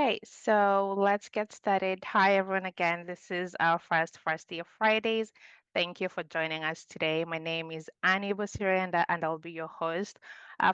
Okay, so let's get started. Hi, everyone, again. This is our first day of Fridays. Thank you for joining us today. My name is Annie Busiri, and I'll be your host.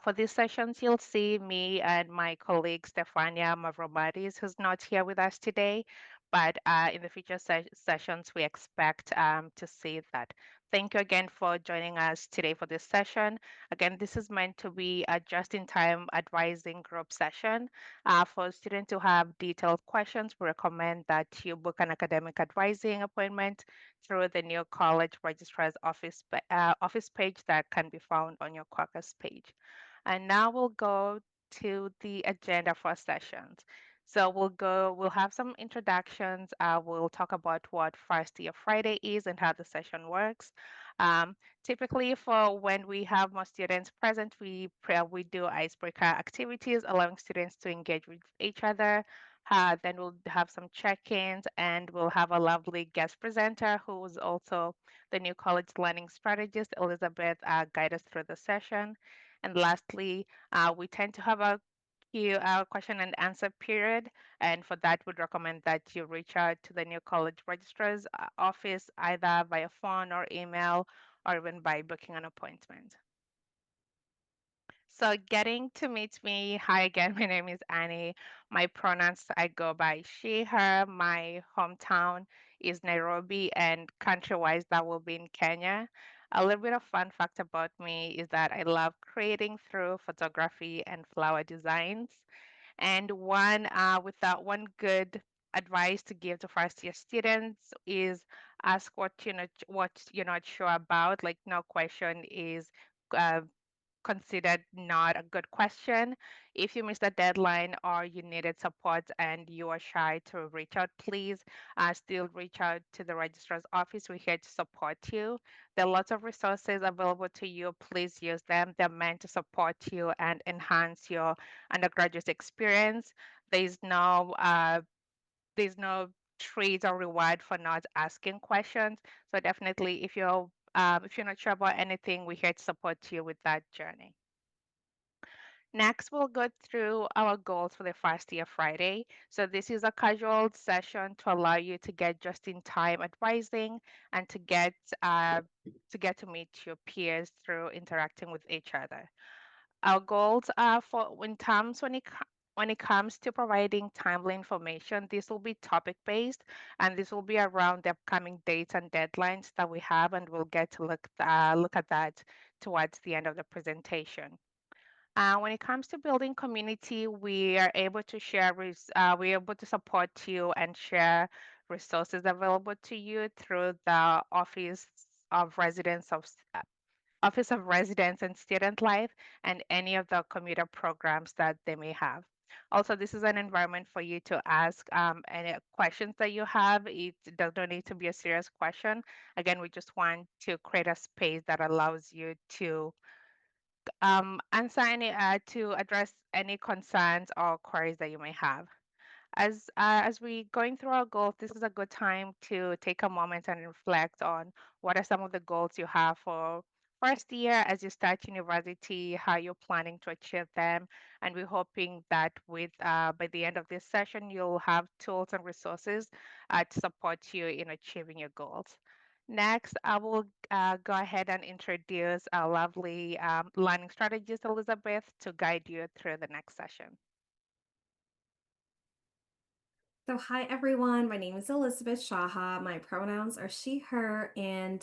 For these sessions, you'll see me and my colleague Stefania Mavromatis, who's not here with us today. But in the future sessions, we expect to see that. Thank you again for joining us today for this session. Again, this is meant to be a just-in-time advising group session. For students who have detailed questions, we recommend that you book an academic advising appointment through the new college registrar's office page that can be found on your caucus page. And now we'll go to the agenda for sessions. So we'll have some introductions. We'll talk about what First Year Friday is and how the session works. Um, Typically, for when we have more students present, we do icebreaker activities, allowing students to engage with each other. Then we'll have some check-ins, and we'll have a lovely guest presenter who is also the new college learning strategist, Elizabeth, guide us through the session. And lastly, we tend to have a question and answer period. And for that, we'd recommend that you reach out to the new college registrar's office either via phone or email or even by booking an appointment. So, getting to meet me, hi again, my name is Annie. My pronouns I go by she, her. My hometown is Nairobi, and country wise, that will be in Kenya. A little bit of fun fact about me is that I love creating through photography and flower designs. And one good advice to give to first year students is ask what you're not sure about. Like no question is uh, considered not a good question. If you missed a deadline or you needed support and you are shy to reach out, please still reach out to the registrar's office. We're here to support you. There are lots of resources available to you. Please use them. They're meant to support you and enhance your undergraduate experience. There's no uh, there's no treat or reward for not asking questions. So definitely, if you're not sure about anything, we're here to support you with that journey. Next, we'll go through our goals for the first year Friday. So this is a casual session to allow you to get just-in-time advising and to get to meet your peers through interacting with each other. Our goals are for when it comes to providing timely information, this will be topic based and this will be around the upcoming dates and deadlines that we have, and we'll get to look at that towards the end of the presentation. When it comes to building community, we are able to we're able to support you and share resources available to you through the of Residence of Office of Residence and Student Life and any of the commuter programs that they may have. Also, this is an environment for you to ask any questions that you have. It does not need to be a serious question. Again, we just want to create a space that allows you to answer to address any concerns or queries that you may have. As we going through our goals, this is a good time to take a moment and reflect on what are some of the goals you have for first year as you start university, how you're planning to achieve them, and we're hoping that with by the end of this session, you'll have tools and resources to support you in achieving your goals. Next, I will go ahead and introduce our lovely learning strategist, Elizabeth, to guide you through the next session. So, hi everyone. My name is Elizabeth Shaha. My pronouns are she, her, and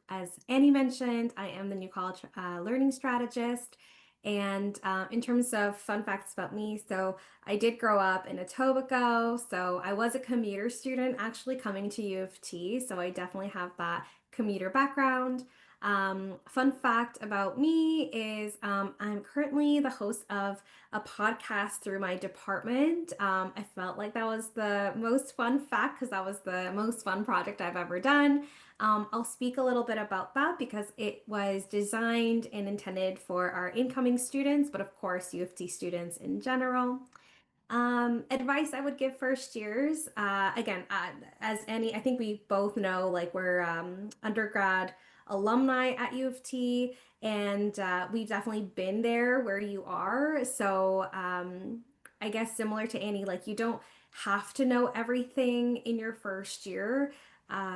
as Annie mentioned, I am the new college learning strategist. And in terms of fun facts about me, so I did grow up in Etobicoke. So I was a commuter student actually coming to U of T. So I definitely have that commuter background. Fun fact about me is I'm currently the host of a podcast through my department. I felt like that was the most fun fact because that was the most fun project I've ever done. I'll speak a little bit about that because it was designed and intended for our incoming students, but of course, U of T students in general. Advice I would give first years, again, as any, I think we both know, like we're undergrad alumni at U of T, and we've definitely been there where you are. So I guess similar to Annie, like you don't have to know everything in your first year.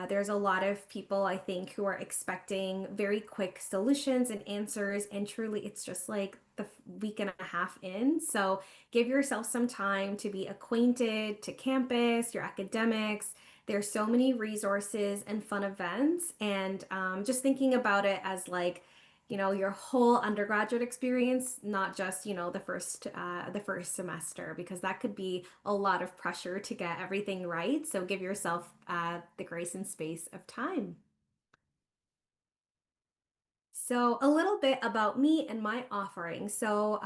There's a lot of people, I think, who are expecting very quick solutions and answers, and truly, it's just like the week and a half in. So give yourself some time to be acquainted to campus, your academics. There's so many resources and fun events, and just thinking about it as like, your whole undergraduate experience, not just, the first semester, because that could be a lot of pressure to get everything right. So give yourself the grace and space of time. So a little bit about me and my offering. So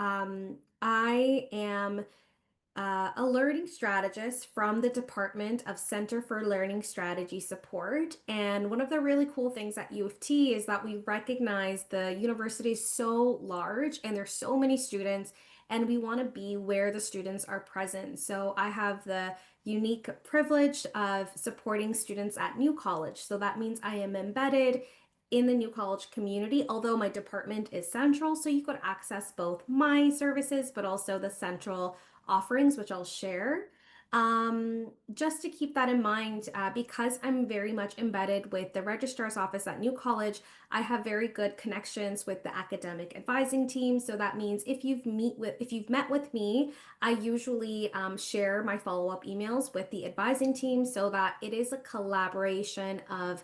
I am a learning strategist from the Department of Center for Learning Strategy Support. And one of the really cool things at U of T is that we recognize the university is so large and there's so many students, and we want to be where the students are present. So I have the unique privilege of supporting students at New College. So that means I am embedded in the New College community, although my department is central, so you could access both my services but also the central offerings, which I'll share. Just to keep that in mind, because I'm very much embedded with the registrar's office at New College, I have very good connections with the academic advising team. So that means if you've met with me, I usually share my follow-up emails with the advising team so that it is a collaboration of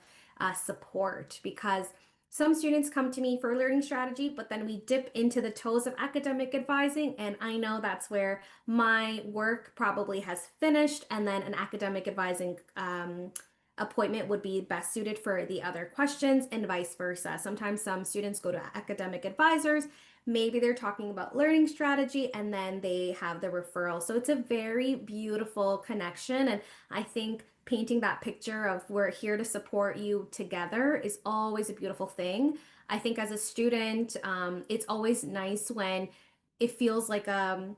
support, because some students come to me for learning strategy, but then we dip into the toes of academic advising, and I know that's where my work probably has finished, and then an academic advising appointment would be best suited for the other questions, and vice versa. Sometimes some students go to academic advisors, maybe they're talking about learning strategy, and then they have the referral. So it's a very beautiful connection, and I think painting that picture of we're here to support you together is always a beautiful thing. I think as a student, it's always nice when it feels like a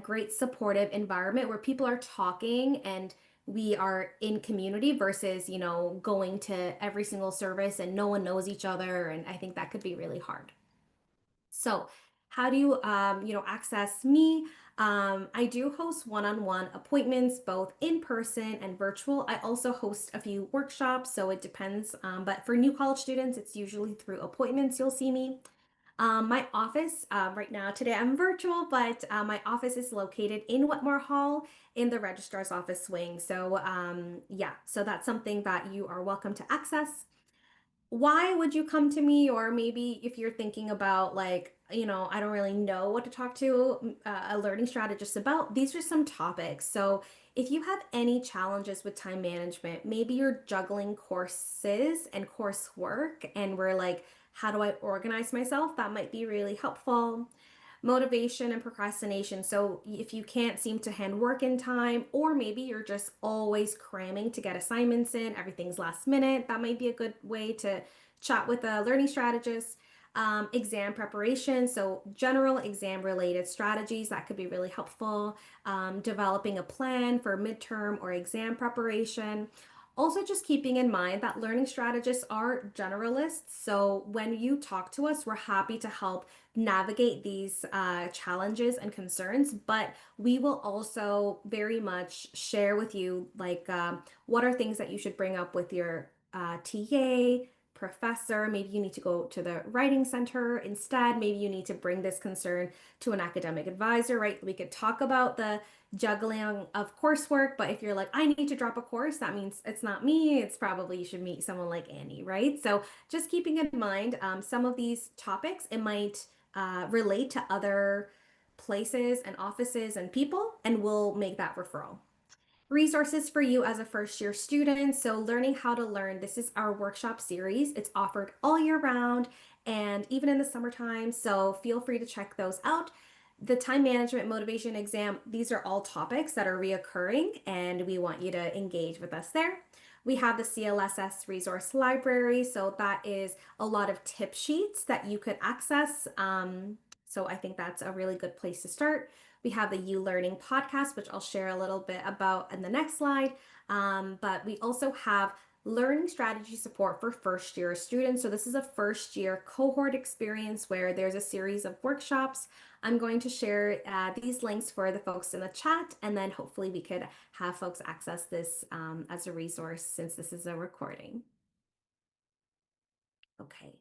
great supportive environment where people are talking and we are in community versus, going to every single service and no one knows each other. And I think that could be really hard. So, how do you, access me? I do host one-on-one appointments, both in person and virtual. I also host a few workshops, so it depends. But for new college students, it's usually through appointments you'll see me. My office, right now, today I'm virtual, but my office is located in Wetmore Hall in the registrar's office wing. So, yeah, so that's something that you are welcome to access. Why would you come to me? Or maybe if you're thinking about, like, I don't really know what to talk to a learning strategist about, these are some topics. So if you have any challenges with time management, maybe you're juggling courses and coursework and we're like, how do I organize myself? That might be really helpful. Motivation and procrastination. So if you can't seem to hand work in time, or maybe you're just always cramming to get assignments in, everything's last minute, that might be a good way to chat with a learning strategist. Exam preparation, so general exam related strategies that could be really helpful. Developing a plan for midterm or exam preparation. Also, just keeping in mind that learning strategists are generalists. So when you talk to us, we're happy to help navigate these challenges and concerns, but we will also very much share with you, like, what are things that you should bring up with your TA, professor. Maybe you need to go to the writing center instead. Maybe you need to bring this concern to an academic advisor, right? We could talk about the juggling of coursework, but if you're like, I need to drop a course, that means it's not me. It's probably you should meet someone like Annie, right? So just keeping in mind some of these topics, it might relate to other places and offices and people, and we'll make that referral. Resources for you as a first year student. So, learning how to learn. This is our workshop series. It's offered all year round and even in the summertime. So, feel free to check those out. The time management motivation exam, these are all topics that are reoccurring, and we want you to engage with us there. We have the CLSS resource library. So, that is a lot of tip sheets that you could access. So, I think that's a really good place to start. We have the You Learning podcast, which I'll share a little bit about in the next slide. But we also have learning strategy support for first year students. So, this is a first year cohort experience where there's a series of workshops. I'm going to share these links for the folks in the chat, and then hopefully we could have folks access this as a resource since this is a recording. Okay.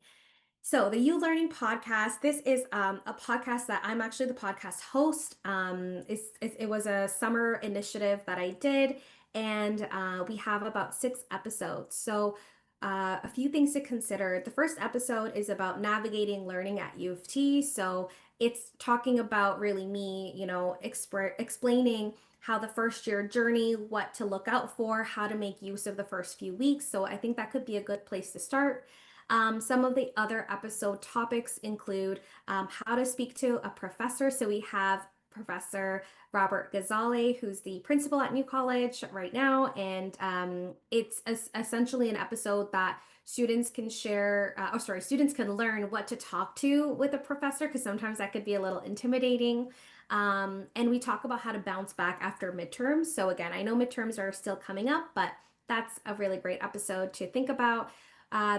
So, the You Learning podcast, this is a podcast that I'm actually the podcast host. It was a summer initiative that I did, and we have about 6 episodes. So, a few things to consider. The first episode is about navigating learning at U of T. So, it's talking about really me, explaining how the first year journey, what to look out for, how to make use of the first few weeks. So, I think that could be a good place to start. Some of the other episode topics include how to speak to a professor. So we have Professor Robert Gazale, who's the principal at New College right now. And it's essentially an episode that students can share, students can learn what to talk to with a professor, because sometimes that could be a little intimidating. And we talk about how to bounce back after midterms. So, again, I know midterms are still coming up, but that's a really great episode to think about.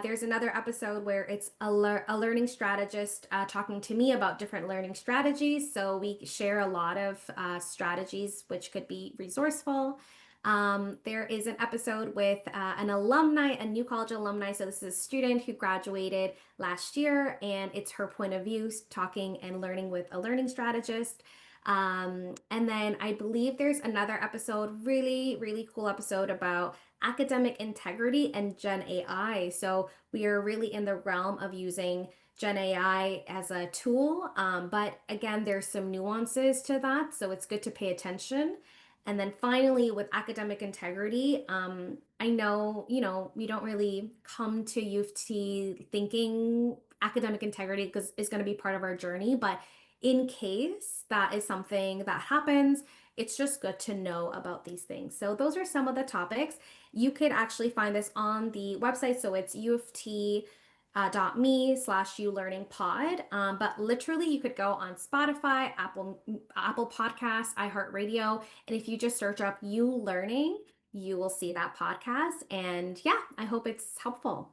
There's another episode where it's a learning strategist talking to me about different learning strategies. So we share a lot of strategies which could be resourceful. There is an episode with an alumni, a New College alumni. So this is a student who graduated last year, and it's her point of view talking and learning with a learning strategist. And then I believe there's another episode, really, really cool episode about academic integrity and Gen AI. So we are really in the realm of using Gen AI as a tool. But again, there's some nuances to that. So it's good to pay attention. And then finally, with academic integrity, I know, we don't really come to U of T thinking academic integrity because is going to be part of our journey. But in case that is something that happens, it's just good to know about these things. So those are some of the topics. You could actually find this on the website. So it's uft .me/you learning pod. But literally you could go on Spotify, Apple Podcasts, iHeartRadio, and if you just search up You Learning, you will see that podcast. And yeah, I hope it's helpful.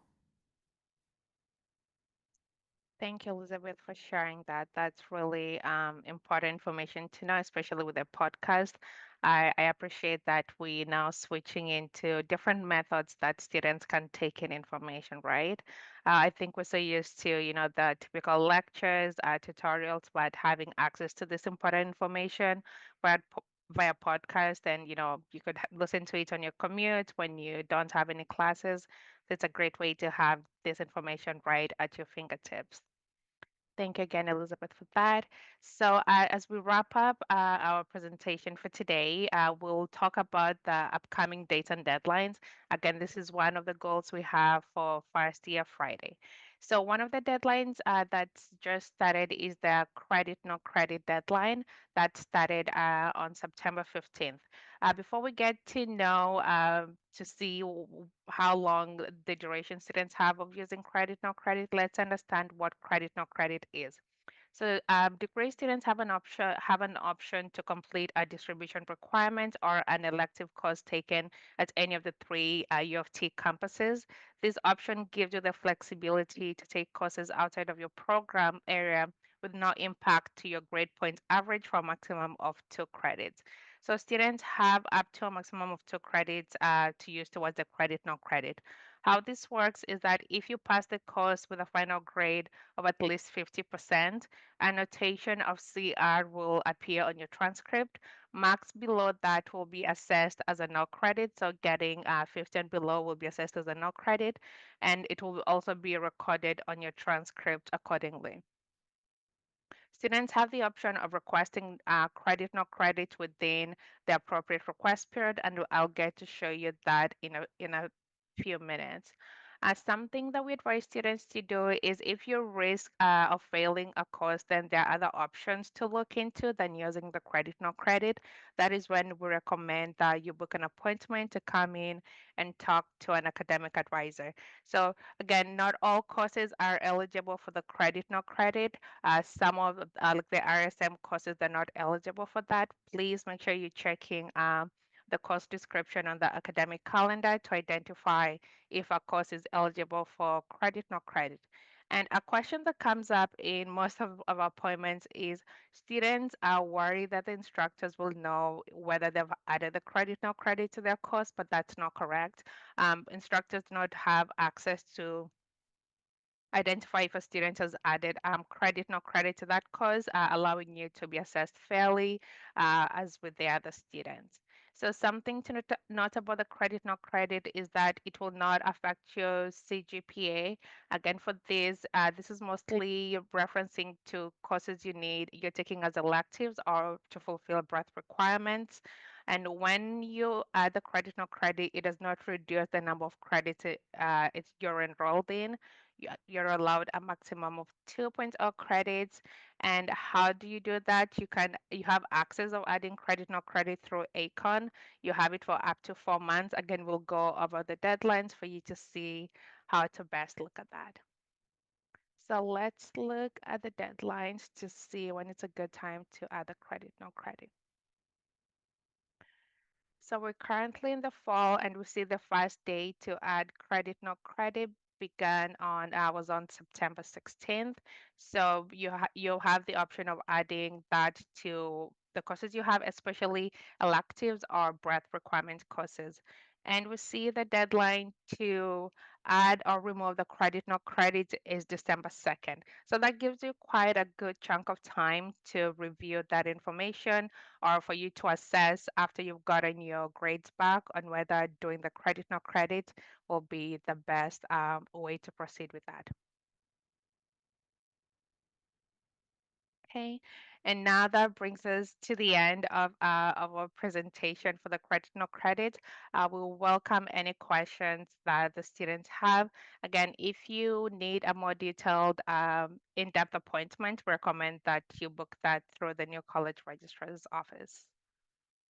Thank you, Elizabeth, for sharing that. That's really important information to know, especially with a podcast. I appreciate that we now switching into different methods that students can take in information, right? I think we're so used to, the typical lectures, tutorials, but having access to this important information via, via podcast, and, you could listen to it on your commute when you don't have any classes. It's a great way to have this information right at your fingertips. Thank you again, Elizabeth, for that. So, as we wrap up our presentation for today, we'll talk about the upcoming dates and deadlines. Again, this is one of the goals we have for First Year Friday. So, one of the deadlines that's just started is the credit no credit deadline that started on September 15th. Before we get to know to see how long the duration students have of using credit no credit, let's understand what credit no credit is. So degree students have an option to complete a distribution requirement or an elective course taken at any of the three U of T campuses. This option gives you the flexibility to take courses outside of your program area with no impact to your grade point average for a maximum of 2 credits. So students have up to a maximum of 2 credits to use towards the credit no credit. How this works is that if you pass the course with a final grade of at least 50%, annotation of CR will appear on your transcript. Marks below that will be assessed as a no credit. So getting 50 and below will be assessed as a no credit, and it will also be recorded on your transcript accordingly. Students have the option of requesting credit no credit within the appropriate request period, and I'll get to show you that in a few minutes. Something that we advise students to do is if you risk of failing a course, then there are other options to look into than using the credit no credit. That is when we recommend that you book an appointment to come in and talk to an academic advisor. So again, not all courses are eligible for the credit no credit. Some of like the RSM courses, they're not eligible for that. Please make sure you're checking the course description on the academic calendar to identify if a course is eligible for credit, no credit. And a question that comes up in most of our appointments is students are worried that the instructors will know whether they've added the credit, no credit to their course, but that's not correct. Instructors do not have access to identify if a student has added credit, no credit to that course, allowing you to be assessed fairly as with the other students. So something to note about the credit, no credit is that it will not affect your CGPA. Again, for this, this is mostly referencing to courses you're taking as electives or to fulfill breadth requirements. And when you add the credit, no credit, it does not reduce the number of credits you're enrolled in. You're allowed a maximum of 2.0 credits. And how do you do that? You have access of adding credit, no credit through Acon. You have it for up to 4 months. Again, we'll go over the deadlines for you to see how to best look at that. So let's look at the deadlines to see when it's a good time to add the credit, no credit. So we're currently in the fall, and we see the first day to add credit, no credit began on was on September 16th. So you'll have the option of adding that to the courses you have, especially electives or breadth requirement courses. And we see the deadline to add or remove the credit, no credit is December 2nd. So that gives you quite a good chunk of time to review that information or for you to assess after you've gotten your grades back on whether doing the credit, no credit will be the best way to proceed with that. Okay, and now that brings us to the end of our presentation for the credit, no credit. We'll welcome any questions that the students have. Again, if you need a more detailed, in-depth appointment, we recommend that you book that through the new college registrar's office.